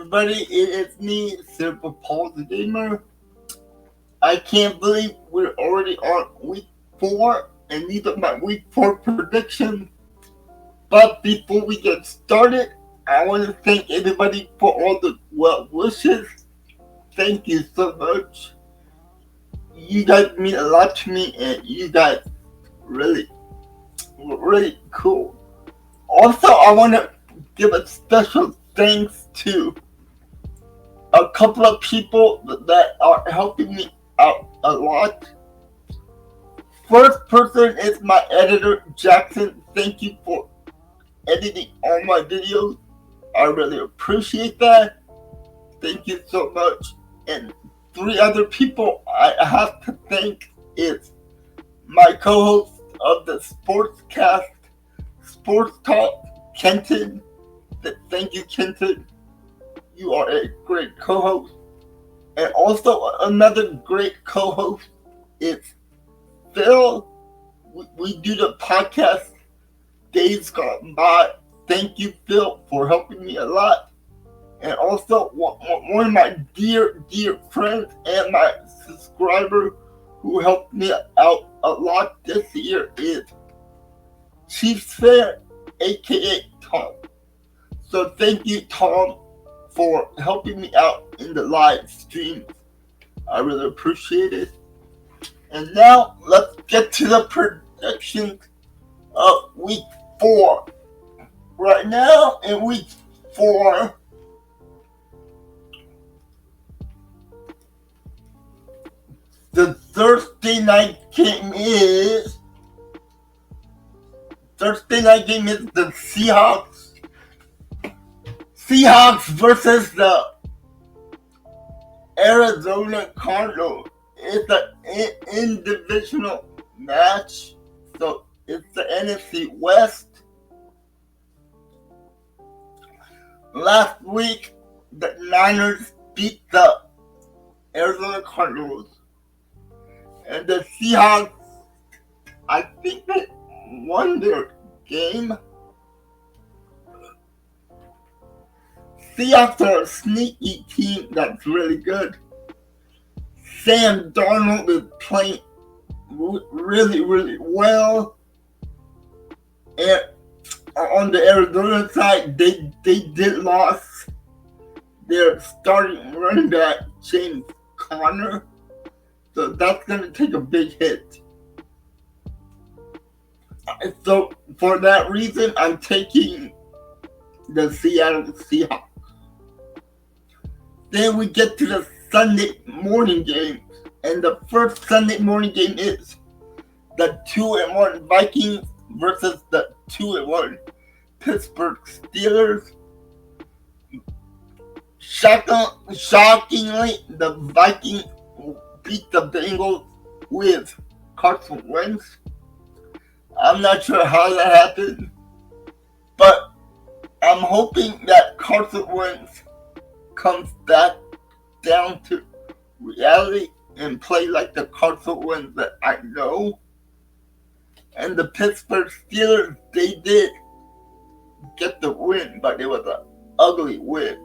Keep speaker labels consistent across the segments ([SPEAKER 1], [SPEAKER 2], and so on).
[SPEAKER 1] everybody, it is me, Super Paul the Gamer. I can't believe we're already on week 4, and these are my week 4 predictions. But before we get started, I want to thank everybody for all the well wishes. Thank you so much. You guys mean a lot to me, and you guys really cool. Also, I want to give a special thanks to a couple of people that are helping me out a lot. First person is my editor, Jackson. Thank you for editing all my videos. I really appreciate that. Thank you so much. And 3 other people I have to thank is my co-host of the Sportscast, Sports Talk, Kenton. Thank you, Kenton. You are a great co-host. And also another great co-host is Phil. We do the podcast Days Gone By. Thank you, Phil, for helping me a lot. And also one of my dear friends and my subscriber who helped me out a lot this year is Chiefs fan, aka Tom. So thank you, Tom, for helping me out in the live streams. I really appreciate it. And now let's get to the predictions of week 4. Right now in week 4, the Thursday night game is the Seahawks versus the Arizona Cardinals. It's an in-divisional match, so it's the NFC West. Last week, the Niners beat the Arizona Cardinals, and the Seahawks, I think they won their game. Seahawks are a sneaky team that's really good. Sam Darnold is playing really well. And on the Arizona side, they did lose their starting running back, James Conner. So that's going to take a big hit. So for that reason, I'm taking the Seattle Seahawks. Then we get to the Sunday morning games. And the first Sunday morning game is the 2-1 Vikings versus the 2-1 Pittsburgh Steelers. Shockingly, the Vikings beat the Bengals with Carson Wentz. I'm not sure how that happened, but I'm hoping that Carson Wentz comes back down to reality and play like the Carson Wentz that I know. And the Pittsburgh Steelers, they did get the win, but it was an ugly win.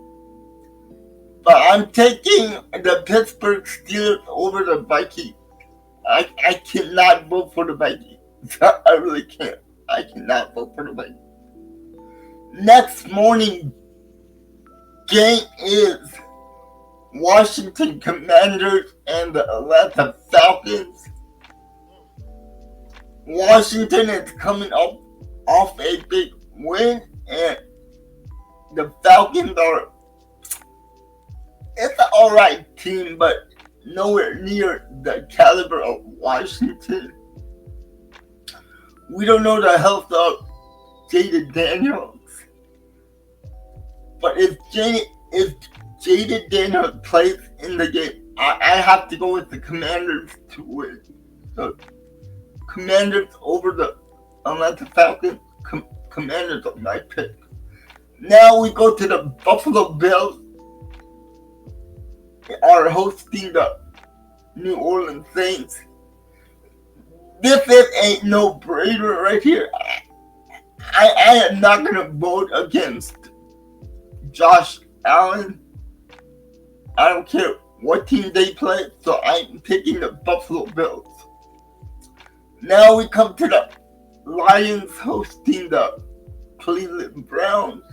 [SPEAKER 1] But I'm taking the Pittsburgh Steelers over the Vikings. I cannot vote for the Vikings. I really can't. I cannot vote for the Vikings. Next morning game is Washington Commanders and the Atlanta Falcons. Washington is coming up off a big win, and the Falcons are, it's an alright team, but nowhere near the caliber of Washington. We don't know the health of Jaden Daniels, but if Jaden Daniels plays in the game, I have to go with the Commanders to win. So Commanders over the Atlanta Falcons. Commanders are my pick. Now we go to the Buffalo Bills. They are hosting the New Orleans Saints. This is a no-brainer right here. I am not going to vote against Josh Allen. I don't care what team they play, so I'm picking the Buffalo Bills. Now we come to the Lions hosting the Cleveland Browns.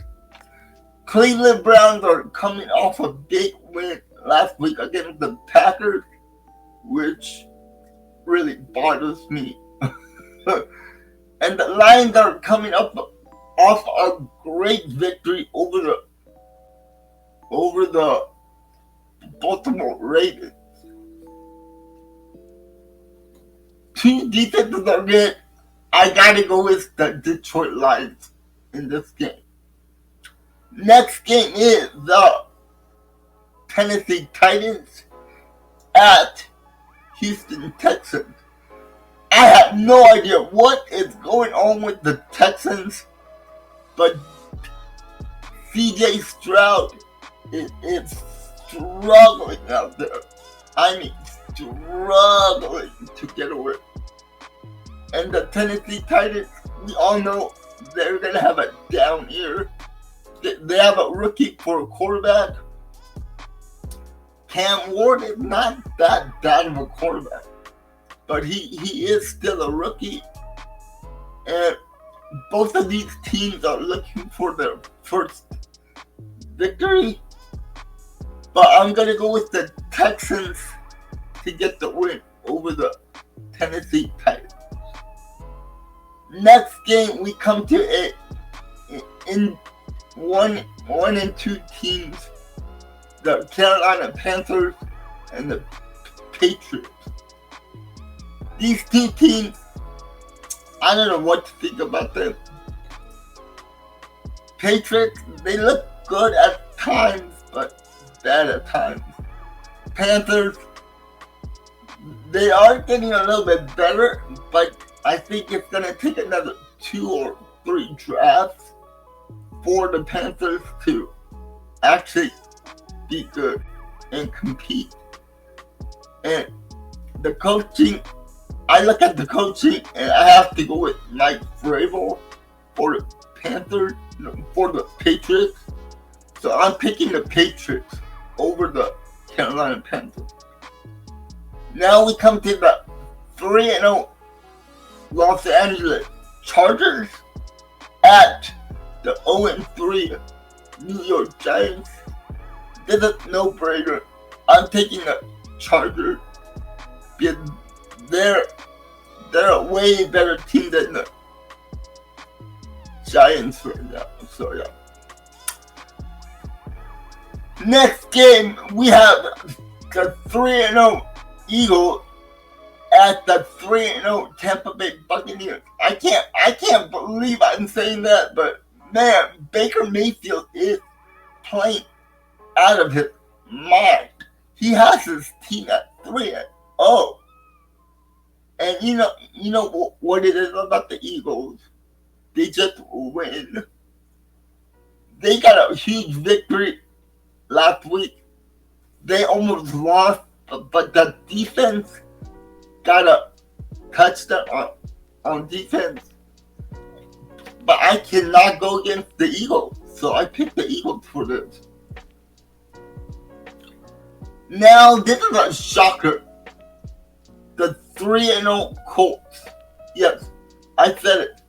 [SPEAKER 1] Cleveland Browns are coming off a big win last week against the Packers, which really bothers me. And the Lions are coming up off a great victory over the Baltimore Ravens. Two defenses are good. I gotta go with the Detroit Lions in this game. Next game is the Tennessee Titans at Houston Texans. I have no idea what is going on with the Texans, but CJ Stroud is struggling out there. I mean, struggling to get away. And the Tennessee Titans, we all know they're going to have a down year. They have a rookie for a quarterback. Cam Ward is not that bad of a quarterback, but he is still a rookie. And both of these teams are looking for their first victory. But I'm going to go with the Texans to get the win over the Tennessee Titans. Next game, we come to in one and two teams, the Carolina Panthers and the Patriots. These two teams, I don't know what to think about them. Patriots, they look good at times, but bad at times. Panthers, they are getting a little bit better, but I think it's going to take another 2 or 3 drafts for the Panthers to actually be good and compete. And the coaching, I look at the coaching and I have to go with Mike Vrabel for the Panthers, for the Patriots. So I'm picking the Patriots over the Carolina Panthers. Now we come to the 3-0 Los Angeles Chargers at the 0-3 New York Giants. This is no brainer. I'm taking the Chargers because they're a way better team than the Giants right now. So yeah. Next game we have the 3-0 Eagles at the 3-0 Tampa Bay Buccaneers. I can't believe I'm saying that, but man, Baker Mayfield is playing out of his mind. He has his team at 3-0. And you know what it is about the Eagles? They just win. They got a huge victory last week. They almost lost, but the defense got a touchdown on defense. But I cannot go against the Eagles, so I picked the Eagles for this. Now, this is a shocker. The 3-0 Colts. Yes, I said it.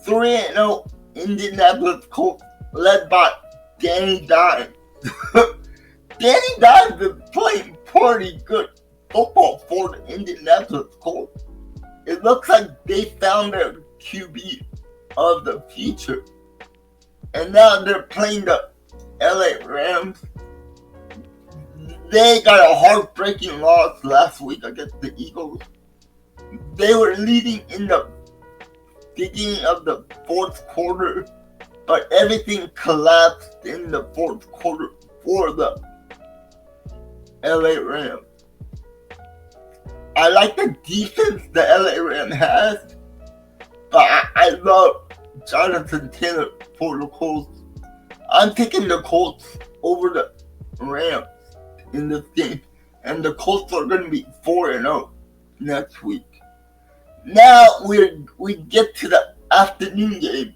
[SPEAKER 1] 3-0 Indianapolis Colts, led by Danny Dimes. Danny Dimes is playing pretty good football for the Indianapolis Colts. It looks like they found their QB of the future. And now they're playing the LA Rams. They got a heartbreaking loss last week against the Eagles. They were leading in the beginning of the fourth quarter, but everything collapsed in the fourth quarter for the LA Rams. I like the defense the LA Rams has, but I love Jonathan Taylor for the Colts. I'm picking the Colts over the Rams in this game, and the Colts are going to be 4-0 next week. Now we get to the afternoon games.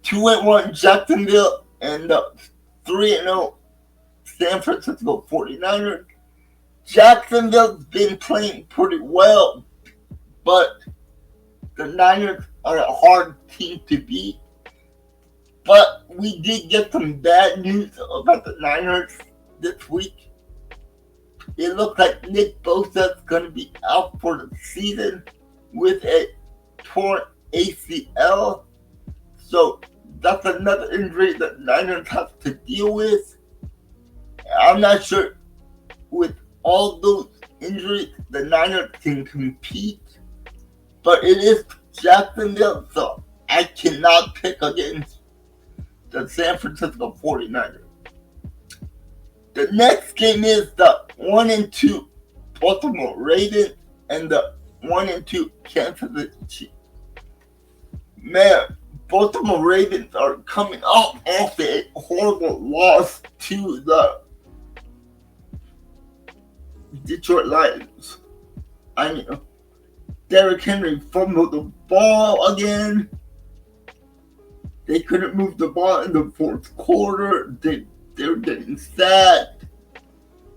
[SPEAKER 1] 2-1 Jacksonville and the 3-0 San Francisco 49ers. Jacksonville's been playing pretty well, but the Niners are a hard team to beat. But we did get some bad news about the Niners this week. It looks like Nick Bosa is going to be out for the season with a torn ACL. So that's another injury that Niners have to deal with. I'm not sure with all those injuries the Niners can compete. But it is Jacksonville, so I cannot pick against the San Francisco 49ers. The next game is the 1-2 Baltimore Ravens and the 1-2 Kansas City Chiefs. Man, Baltimore Ravens are coming off a horrible loss to the Detroit Lions. I mean, Derrick Henry fumbled the ball again. They couldn't move the ball in the fourth quarter. They were getting sacked.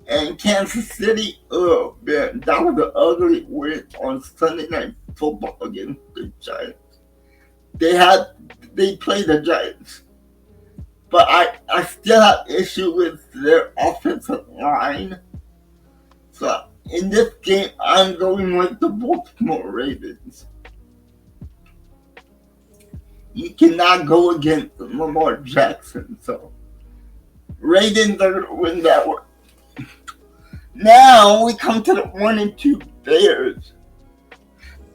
[SPEAKER 1] And Kansas City, oh man, that was an ugly win on Sunday Night Football against the Giants. They played the Giants. But I still have issue with their offensive line. So in this game, I'm going with the Baltimore Ravens. You cannot go against Lamar Jackson, so Ravens are going to win that one. Now we come to the 1-2 Bears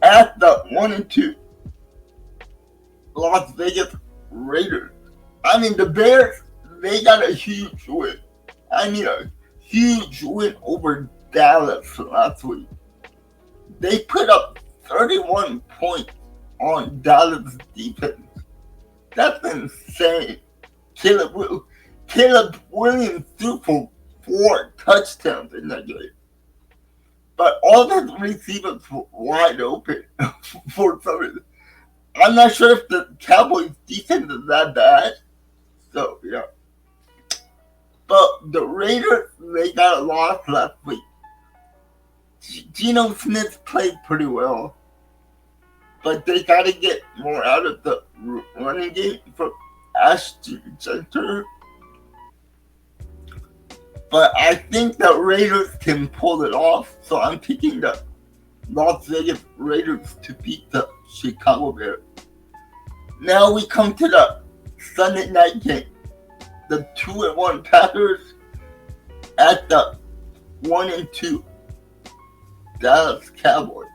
[SPEAKER 1] at the 1-2 Las Vegas Raiders. I mean, the Bears, they got a huge win. I mean, a huge win over Dallas last week. They put up 31 points on Dallas defense. That's insane. Caleb Williams threw for 4 touchdowns in that game. But all the receivers were wide open for some reason. I'm not sure if the Cowboys defense is that bad. So, yeah. But the Raiders, they got a loss last week. Geno Smith played pretty well. But they got to get more out of the running game from Ashton Center. But I think the Raiders can pull it off. So I'm picking the Las Vegas Raiders to beat the Chicago Bears. Now we come to the Sunday night game. The 2-1 Packers at the 1-2 Dallas Cowboys.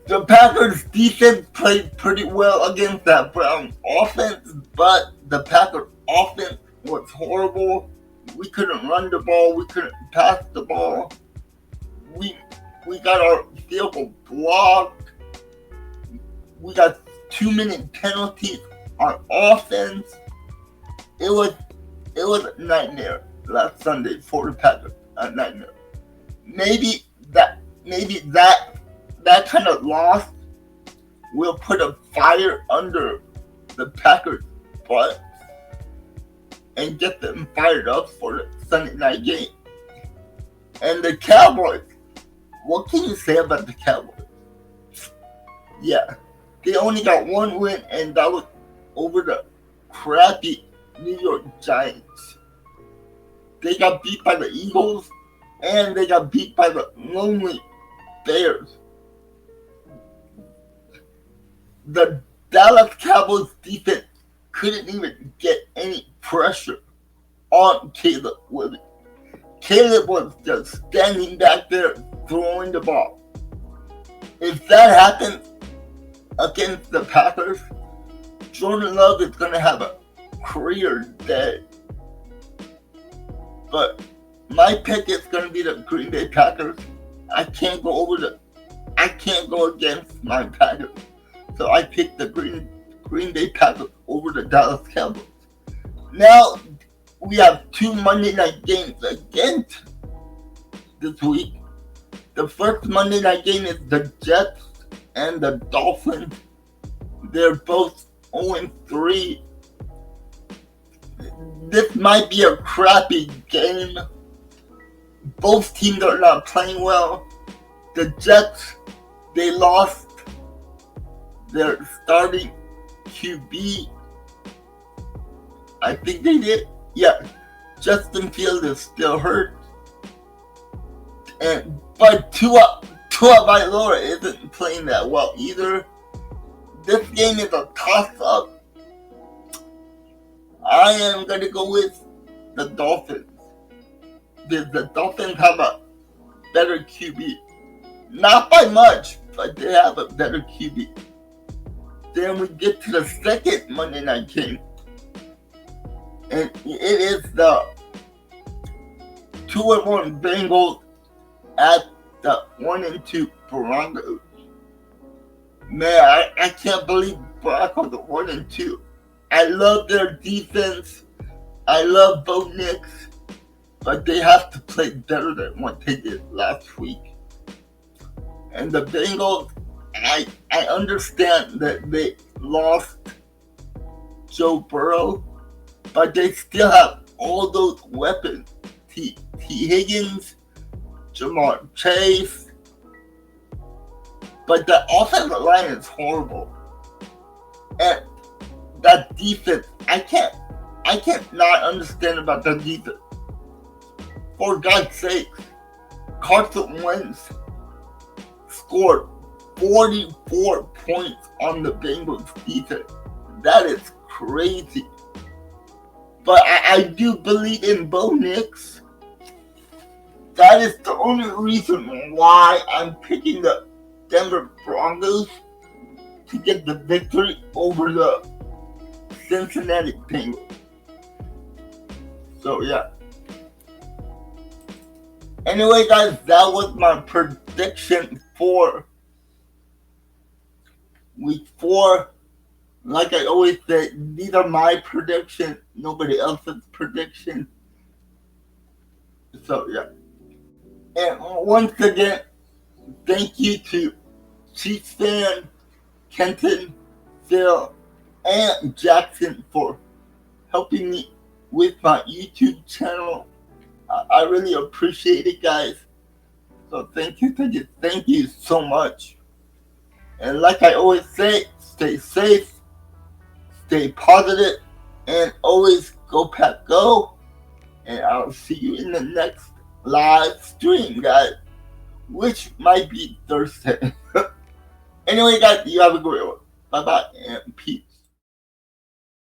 [SPEAKER 1] The Packers defense played pretty well against that Brown offense, but the Packers offense was horrible. We couldn't run the ball. We couldn't pass the ball. We got our field goal blocked. We got 2-minute penalties on offense. It was a nightmare last Sunday for the Packers. A nightmare. Maybe that kind of loss will put a fire under the Packers' butt and get them fired up for the Sunday night game. And the Cowboys, what can you say about the Cowboys? Yeah, they only got one win, and that was over the crappy New York Giants. They got beat by the Eagles, and they got beat by the lonely Bears. The Dallas Cowboys defense couldn't even get any pressure on Caleb Williams. Caleb was just standing back there throwing the ball. If that happens against the Packers, Jordan Love is going to have a career day. But my pick is going to be the Green Bay Packers. I can't go against my Packers. So I picked the Green Bay Packers over the Dallas Cowboys. Now we have 2 Monday night games again this week. The first Monday night game is the Jets and the Dolphins. They're both 0-3. this might be a crappy game. Both teams are not playing well. The Jets, they lost their starting QB. I think they did. Yeah, Justin Fields is still hurt. But Tua Vailoa isn't playing that well either. This game is a toss-up. I am going to go with the Dolphins. The Dolphins have a better QB. Not by much, but they have a better QB. Then we get to the second Monday night game. And it is the 2-1 Bengals at the 1-2 Broncos. Man, I can't believe Broncos are 1-2. I love their defense. I love Bo Nix. But they have to play better than what they did last week. And the Bengals, I understand that they lost Joe Burrow, but they still have all those weapons. T. Higgins, Jamar Chase. But the offensive line is horrible. And that defense, I can't not understand about that defense. For God's sake, Carson Wentz scored 44 points on the Bengals defense. That is crazy. But I do believe in Bo Nix. That is the only reason why I'm picking the Denver Broncos to get the victory over the Cincinnati Bengals. So yeah. Anyway, guys, that was my prediction for week 4. Like I always say, these are my predictions, nobody else's prediction. So yeah. And once again, thank you to Chiefs fan, Kenton, Phil, and Jackson for helping me with my YouTube channel. I really appreciate it, guys. So thank you so much. And like I always say, stay safe, stay positive, and always go Pack Go. And I'll see you in the next live stream, guys, which might be Thursday. Anyway, guys, you have a great one. Bye-bye and peace.